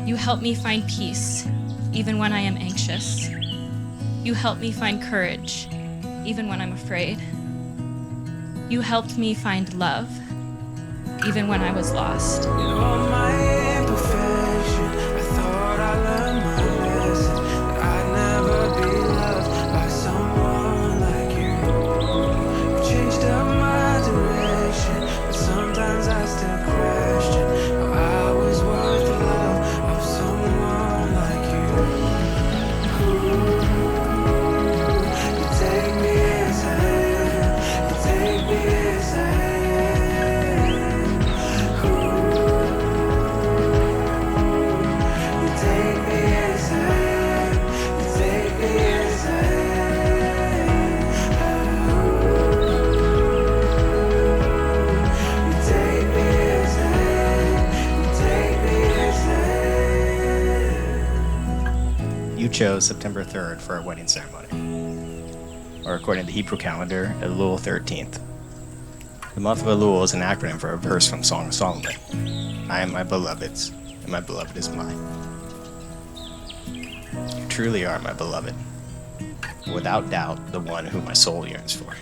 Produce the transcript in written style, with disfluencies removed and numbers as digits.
You help me find peace, even when I am anxious. You help me find courage, even when I'm afraid. You helped me find love, even when I was lost. In all my imperfection, I thought I learned my lesson, that I'd never be loved by someone like you. You changed up my direction, but sometimes I still question how I was worth the love of someone like you. You take me as I am, you take me as I am. You chose September 3rd for our wedding ceremony, or according to the Hebrew calendar, Elul 13th. The month of Elul is an acronym for a verse from Song of Solomon. I am my beloved's, and my beloved is mine. You truly are my beloved, without doubt the one whom my soul yearns for.